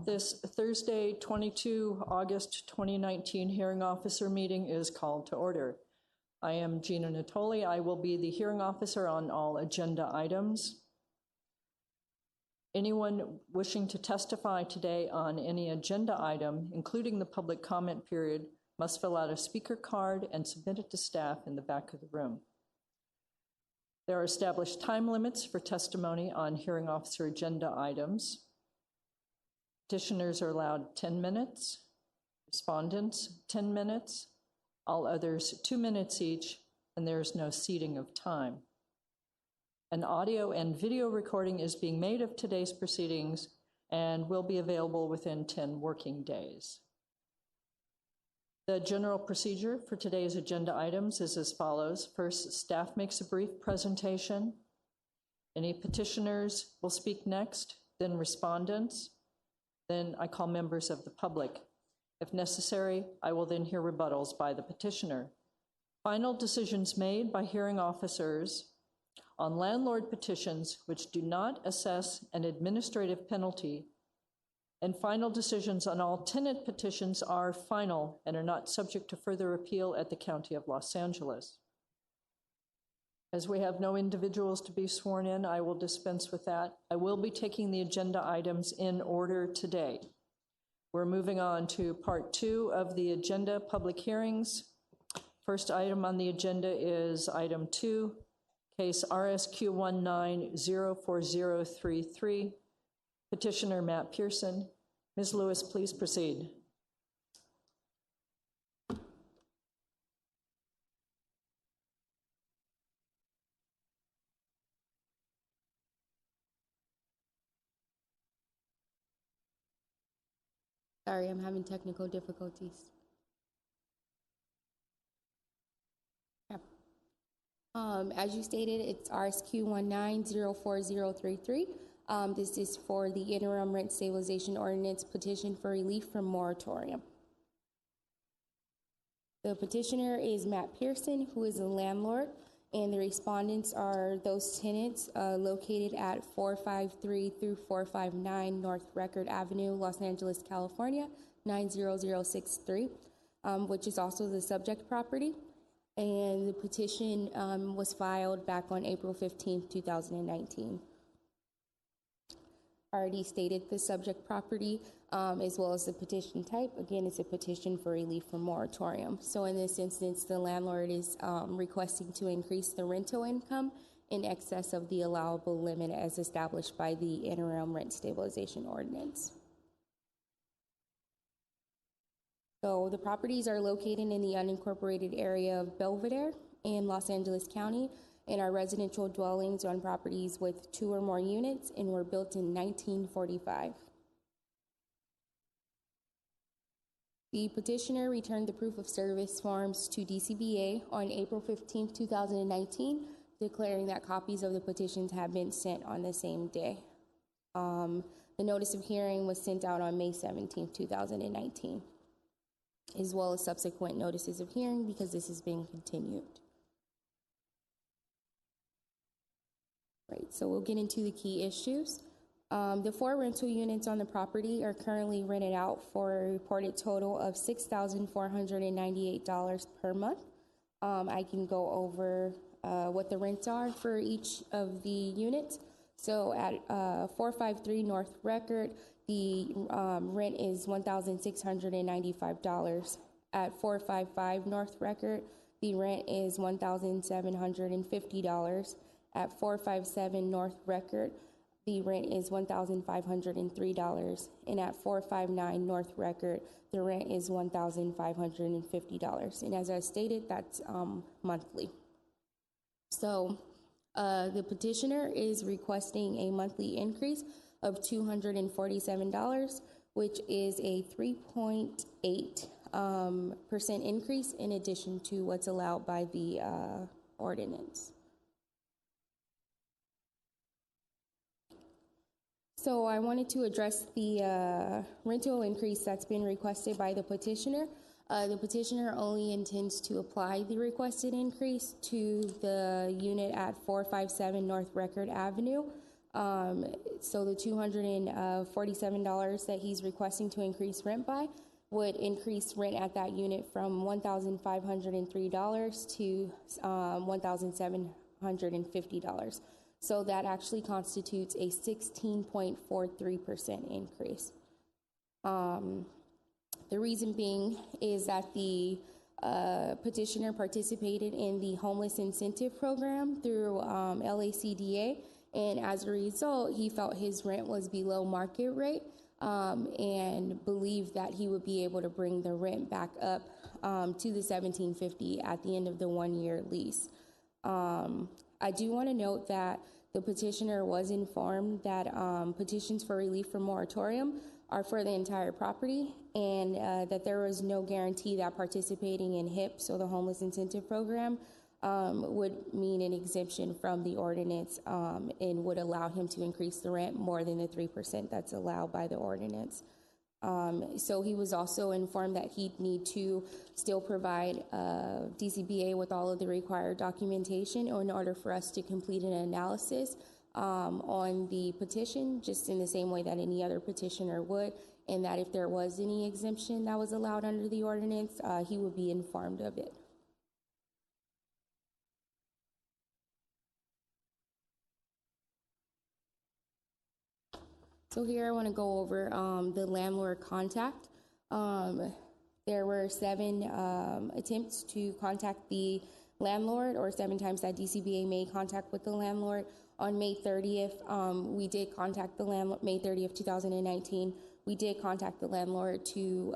This Thursday, 22 August 2019 hearing officer meeting is called to order. I am Gina Natoli. I will be the hearing officer on all agenda items. Anyone wishing to testify today on any agenda item, including the public comment period, must fill out a speaker card and submit it to staff in the back of the room. There are established time limits for testimony on hearing officer agenda items. Petitioners are allowed 10 minutes, respondents 10 minutes, all others 2 minutes each, and there is no ceding of time. An audio and video recording is being made of today's proceedings and will be available within 10 working days. The general procedure for today's agenda items is as follows. First, staff makes a brief presentation. Any petitioners will speak next, then respondents. Then I call members of the public. If necessary, I will then hear rebuttals by the petitioner. Final decisions made by hearing officers on landlord petitions which do not assess an administrative penalty, and final decisions on all tenant petitions are final and are not subject to further appeal at the County of Los Angeles. As we have no individuals to be sworn in, I will dispense with that. I will be taking the agenda items in order today. We're moving on to part 2 of the agenda, public hearings. First item on the agenda is item 2, case RSQ 19-04033. Petitioner Matt Pearson. Ms. Lewis, please proceed. Sorry, I'm having technical difficulties. Yeah. As you stated, it's RSQ 19-04033. This is for the interim rent stabilization ordinance petition for relief from moratorium. The petitioner is Matt Pearson, who is a landlord, and the respondents are those tenants located at 453 through 459 North Record Avenue, Los Angeles, California, 90063, which is also the subject property. And the petition was filed back on April 15th, 2019. Already stated the subject property as well as the petition type. Again, it's a petition for relief from moratorium. So in this instance, the landlord is requesting to increase the rental income in excess of the allowable limit as established by the interim rent stabilization ordinance. So the properties are located in the unincorporated area of Belvedere in Los Angeles County, and are residential dwellings on properties with 2 or more units and were built in 1945. The petitioner returned the proof of service forms to DCBA on April 15, 2019, declaring that copies of the petitions have been sent on the same day. The notice of hearing was sent out on May 17, 2019, as well as subsequent notices of hearing because this is being continued. Right, so we'll get into the key issues. The 4 rental units on the property are currently rented out for a reported total of $6,498 per month. I can go over what the rents are for each of the units. So at 453 North Record, the rent is $1,695. At 455 North Record, the rent is $1,750. At 457 North Record, the rent is $1,503. And at 459 North Record, the rent is $1,550. And as I stated, that's monthly. So the petitioner is requesting a monthly increase of $247, which is a 3.8% increase in addition to what's allowed by the ordinance. So I wanted to address the rental increase that's been requested by the petitioner. The petitioner only intends to apply the requested increase to the unit at 457 North Record Avenue. So the $247 that he's requesting to increase rent by would increase rent at that unit from $1,503 to $1,750. So that actually constitutes a 16.43% increase. The reason being is that the petitioner participated in the homeless incentive program through LACDA, and as a result, he felt his rent was below market rate and believed that he would be able to bring the rent back up to the $1,750 at the end of the 1-year lease. I do want to note that the petitioner was informed that petitions for relief from moratorium are for the entire property, and that there was no guarantee that participating in HIP, so the Homeless Incentive Program, would mean an exemption from the ordinance and would allow him to increase the rent more than the 3% that's allowed by the ordinance. So he was also informed that he'd need to still provide DCBA with all of the required documentation in order for us to complete an analysis on the petition, just in the same way that any other petitioner would, and that if there was any exemption that was allowed under the ordinance, he would be informed of it. So here I want to go over the landlord contact. There were 7 attempts to contact the landlord, or 7 times that DCBA made contact with the landlord. On May 30th, we did contact the landlord, May 30th, 2019, we did contact the landlord to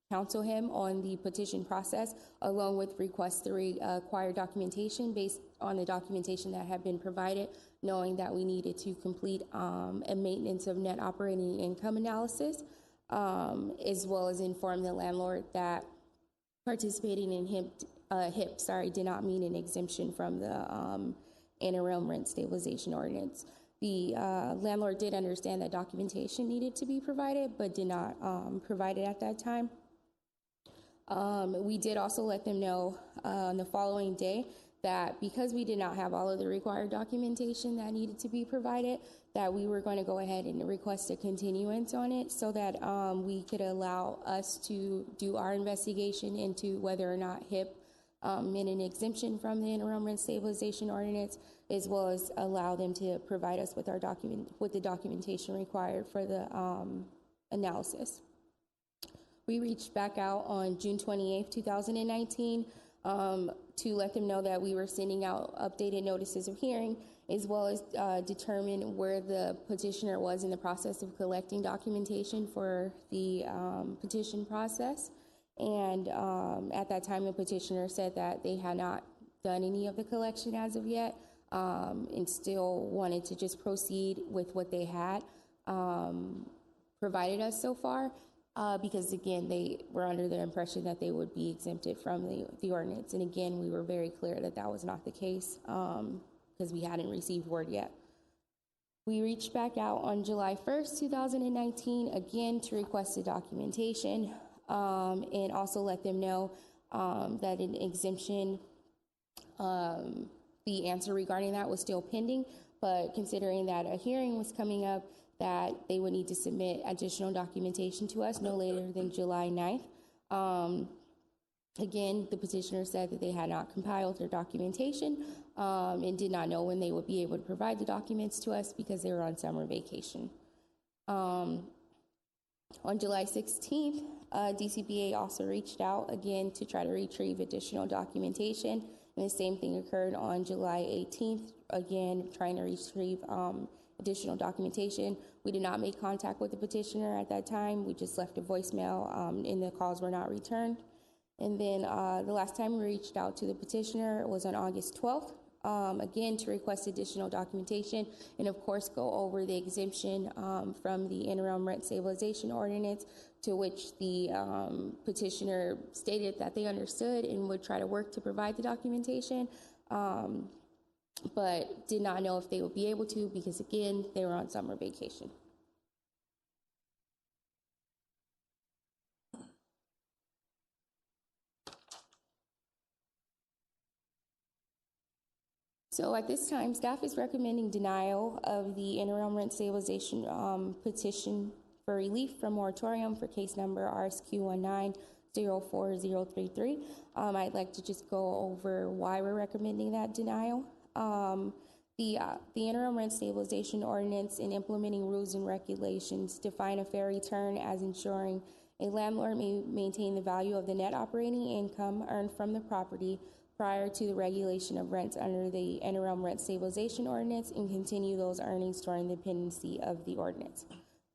counsel him on the petition process, along with request the required documentation based on the documentation that had been provided, knowing that we needed to complete a maintenance of net operating income analysis, as well as inform the landlord that participating in HIP did not mean an exemption from the interim rent stabilization ordinance. The landlord did understand that documentation needed to be provided, but did not provide it at that time. We did also let them know on the following day that because we did not have all of the required documentation that needed to be provided, that we were going to go ahead and request a continuance on it so that we could allow us to do our investigation into whether or not HIP meant an exemption from the interim rent stabilization ordinance, as well as allow them to provide us with the documentation required for the analysis. We reached back out on June 28th, 2019, to let them know that we were sending out updated notices of hearing, as well as determine where the petitioner was in the process of collecting documentation for the petition process. And at that time, the petitioner said that they had not done any of the collection as of yet, and still wanted to just proceed with what they had provided us so far. Because again, they were under the impression that they would be exempted from the ordinance. And again, we were very clear that that was not the case because we hadn't received word yet. We reached back out on July 1st, 2019, again to request the documentation and also let them know that an exemption, the answer regarding that was still pending, but considering that a hearing was coming up, that they would need to submit additional documentation to us no later than July 9th. Again, the petitioner said that they had not compiled their documentation and did not know when they would be able to provide the documents to us because they were on summer vacation. On July 16th, DCBA also reached out again to try to retrieve additional documentation, and the same thing occurred on July 18th, again trying to retrieve additional documentation. We did not make contact with the petitioner at that time. We just left a voicemail and the calls were not returned. And then the last time we reached out to the petitioner was on August 12th, again to request additional documentation and of course go over the exemption from the interim rent stabilization ordinance, to which the petitioner stated that they understood and would try to work to provide the documentation. But did not know if they would be able to because, again, they were on summer vacation. So at this time, staff is recommending denial of the interim rent stabilization petition for relief from moratorium for case number RSQ19-04033. I'd like to just go over why we're recommending that denial. The interim rent stabilization ordinance in implementing rules and regulations define a fair return as ensuring a landlord may maintain the value of the net operating income earned from the property prior to the regulation of rents under the interim rent stabilization ordinance and continue those earnings during the pendency of the ordinance.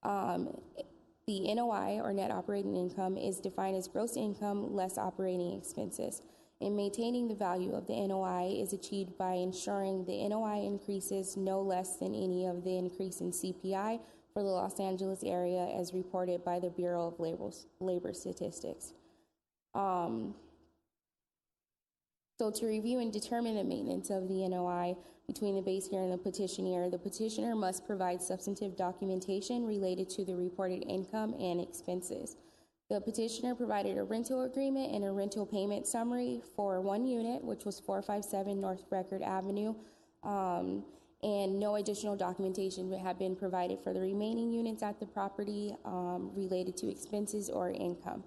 The NOI, or net operating income, is defined as gross income less operating expenses. And maintaining the value of the NOI is achieved by ensuring the NOI increases no less than any of the increase in CPI for the Los Angeles area as reported by the Bureau of Labor Statistics. So to review and determine the maintenance of the NOI between the base year and the petition year, the petitioner must provide substantive documentation related to the reported income and expenses. The petitioner provided a rental agreement and a rental payment summary for one unit, which was 457 North Record Avenue, and no additional documentation had been provided for the remaining units at the property related to expenses or income.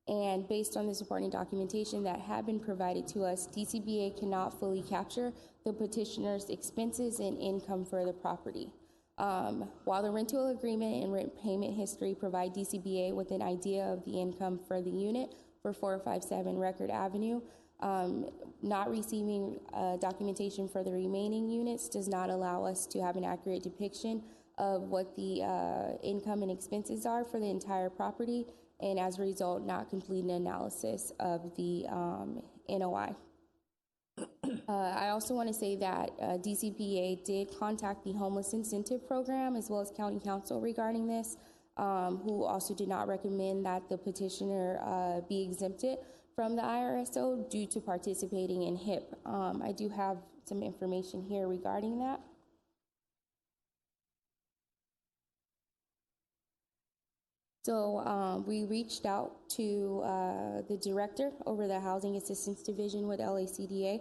And based on the supporting documentation that had been provided to us, DCBA cannot fully capture the petitioner's expenses and income for the property. While the rental agreement and rent payment history provide DCBA with an idea of the income for the unit for 457 Record Avenue, not receiving documentation for the remaining units does not allow us to have an accurate depiction of what the income and expenses are for the entire property, and as a result, not complete an analysis of the NOI. I also want to say that DCBA did contact the Homeless Incentive Program as well as County Council regarding this, who also did not recommend that the petitioner be exempted from the IRSO due to participating in HIP. I do have some information here regarding that. So we reached out to the director over the Housing Assistance Division with LACDA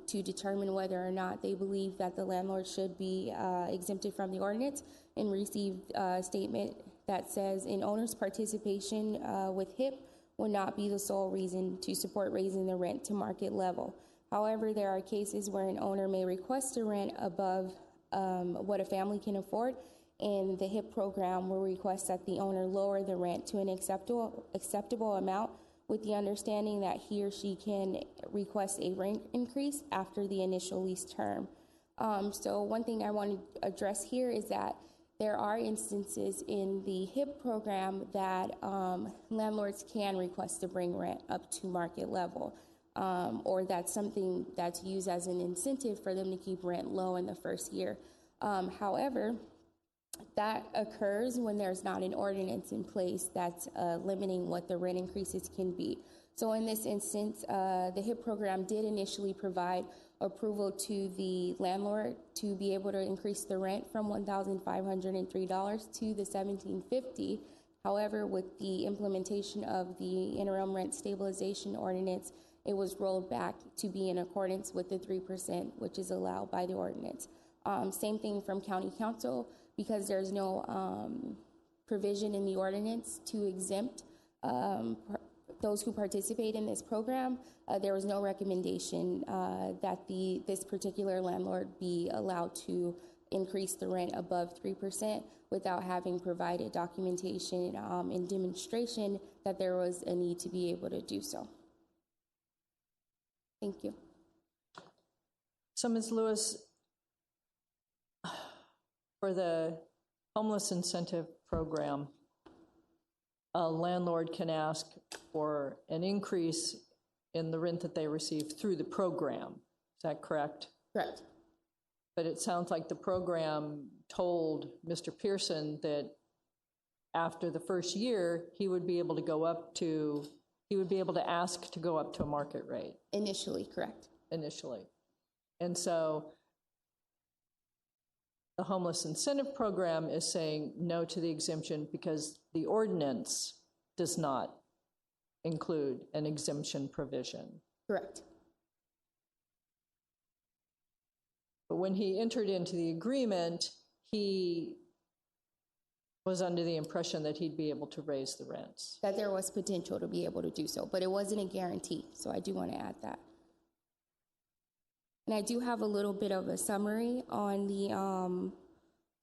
to determine whether or not they believe that the landlord should be exempted from the ordinance, and received a statement that says an owner's participation with HIP would not be the sole reason to support raising the rent to market level. However, there are cases where an owner may request a rent above what a family can afford, and the HIP program will request that the owner lower the rent to an acceptable amount with the understanding that he or she can request a rent increase after the initial lease term. So one thing I want to address here is that there are instances in the HIP program that landlords can request to bring rent up to market level, or that's something that's used as an incentive for them to keep rent low in the first year. However, that occurs when there's not an ordinance in place that's limiting what the rent increases can be. So in this instance, the HIP program did initially provide approval to the landlord to be able to increase the rent from $1,503 to the $1,750. However, with the implementation of the interim rent stabilization ordinance, it was rolled back to be in accordance with the 3%, which is allowed by the ordinance. Same thing from County Council. Because there's no provision in the ordinance to exempt those who participate in this program, there was no recommendation that this particular landlord be allowed to increase the rent above 3% without having provided documentation and demonstration that there was a need to be able to do so. Thank you. So, Ms. Lewis, for the homeless incentive program, a landlord can ask for an increase in the rent that they receive through the program. Is that correct? Correct. But it sounds like the program told Mr. Pearson that after the first year, he would be able to ask to go up to a market rate. Initially, correct. Initially. And so the homeless incentive program is saying no to the exemption because the ordinance does not include an exemption provision. Correct. But when he entered into the agreement, he was under the impression that he'd be able to raise the rents. That there was potential to be able to do so, but it wasn't a guarantee, so I do want to add that. And I do have a little bit of a summary on the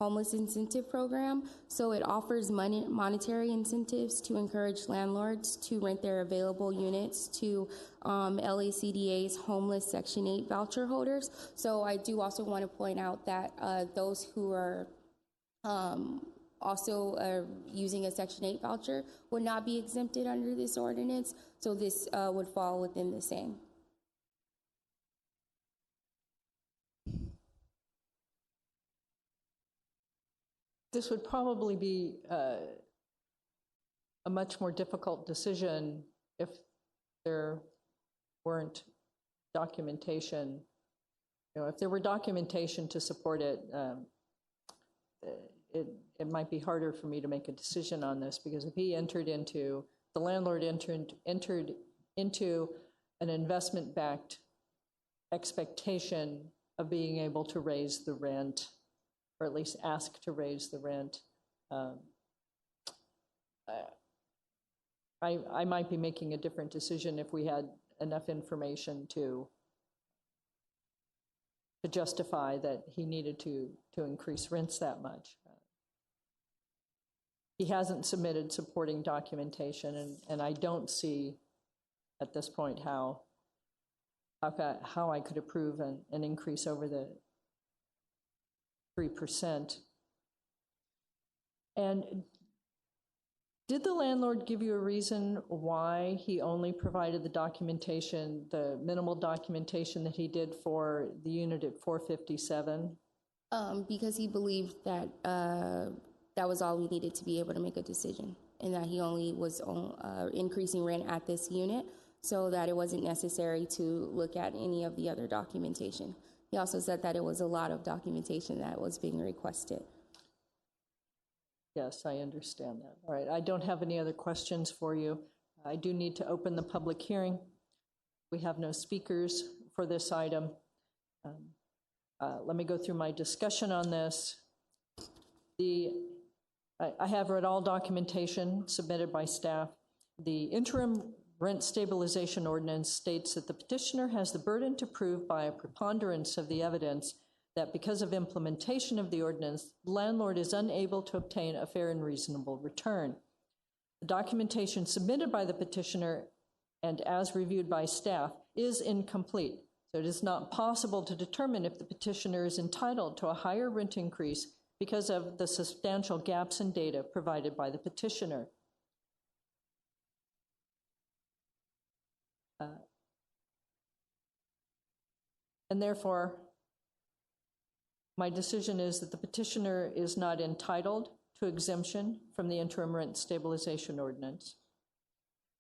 homeless incentive program. So it offers monetary incentives to encourage landlords to rent their available units to LACDA's homeless Section 8 voucher holders. So I do also want to point out that those who are also using a Section 8 voucher would not be exempted under this ordinance. So this would fall within the same. This would probably be a much more difficult decision if there weren't documentation. You know, if there were documentation to support it, it might be harder for me to make a decision on this, because if he the landlord entered into an investment-backed expectation of being able to raise the rent, or at least ask to raise the rent, I might be making a different decision if we had enough information to justify that he needed to increase rents that much. He hasn't submitted supporting documentation, and I don't see at this point how I could approve an increase over the 3%. And did the landlord give you a reason why he only provided the documentation, the minimal documentation that he did for the unit at 457? Because he believed that that was all we needed to be able to make a decision, and that he only was increasing rent at this unit, so that it wasn't necessary to look at any of the other documentation. He also said that it was a lot of documentation that was being requested. Yes, I understand that. All right, I don't have any other questions for you. I do need to open the public hearing. We have no speakers for this item. Let me go through my discussion on this. I have read all documentation submitted by staff. The interim rent stabilization ordinance states that the petitioner has the burden to prove by a preponderance of the evidence that because of implementation of the ordinance, the landlord is unable to obtain a fair and reasonable return. The documentation submitted by the petitioner and as reviewed by staff is incomplete, so it is not possible to determine if the petitioner is entitled to a higher rent increase because of the substantial gaps in data provided by the petitioner. And therefore, my decision is that the petitioner is not entitled to exemption from the interim rent stabilization ordinance.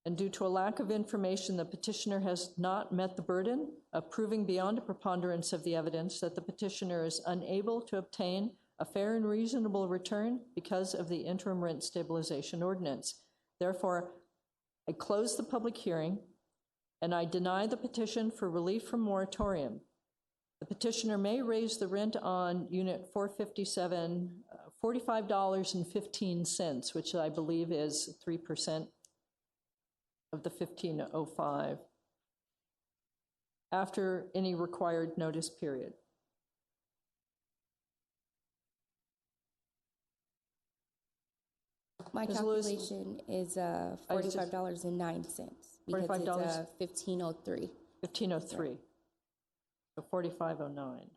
And due to a lack of information, the petitioner has not met the burden of proving beyond a preponderance of the evidence that the petitioner is unable to obtain a fair and reasonable return because of the interim rent stabilization ordinance. Therefore, I close the public hearing and I deny the petition for relief from moratorium. The petitioner may raise the rent on unit 457, $45.15, which I believe is 3% of the 1505, after any required notice period. My calculation is $45.09 because $45? it's 1503. 1503. So 4509.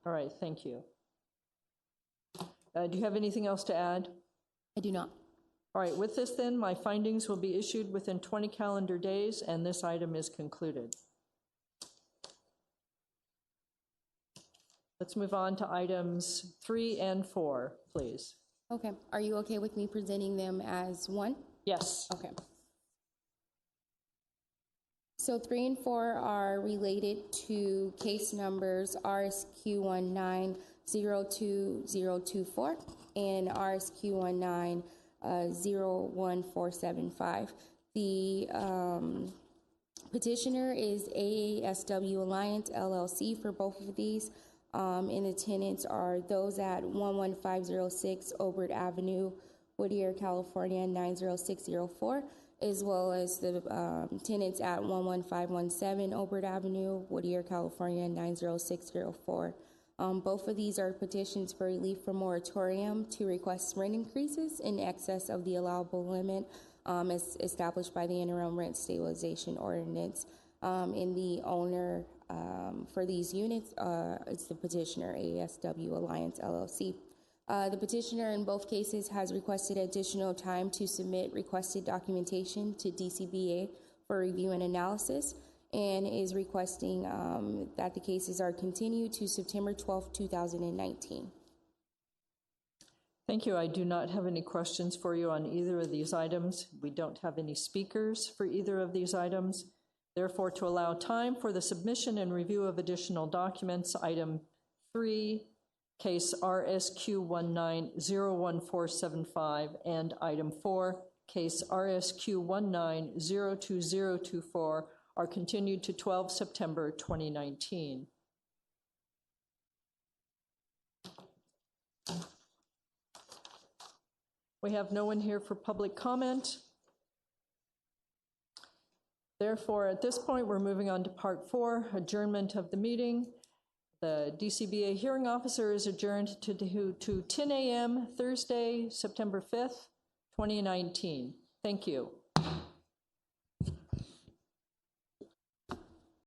All right, thank you. Do you have anything else to add? I do not. All right, with this then, my findings will be issued within 20 calendar days, and this item is concluded. Let's move on to items 3 and 4, please. Okay. Are you okay with me presenting them as one? Yes. Okay. So 3 and 4 are related to case numbers RSQ1902024 and RSQ1901475. The Petitioner is AASW Alliance LLC for both of these, and the tenants are those at 11506 Obert Avenue, Whittier, California 90604, as well as the tenants at 11517 Obert Avenue, Whittier, California 90604. Both of these are petitions for relief from moratorium to request rent increases in excess of the allowable limit as established by the interim rent stabilization ordinance. And the owner for these units is the petitioner, ASW Alliance LLC. The petitioner in both cases has requested additional time to submit requested documentation to DCBA for review and analysis, and is requesting that the cases are continued to September 12, 2019. Thank you. I do not have any questions for you on either of these items. We don't have any speakers for either of these items. Therefore, to allow time for the submission and review of additional documents, item 3, case RSQ 19-01475, and item 4, case RSQ 19-02024, are continued to 12 September 2019. We have no one here for public comment. Therefore, at this point, we're moving on to part 4, adjournment of the meeting. The DCBA hearing officer is adjourned to 10 a.m. Thursday, September 5th, 2019. Thank you.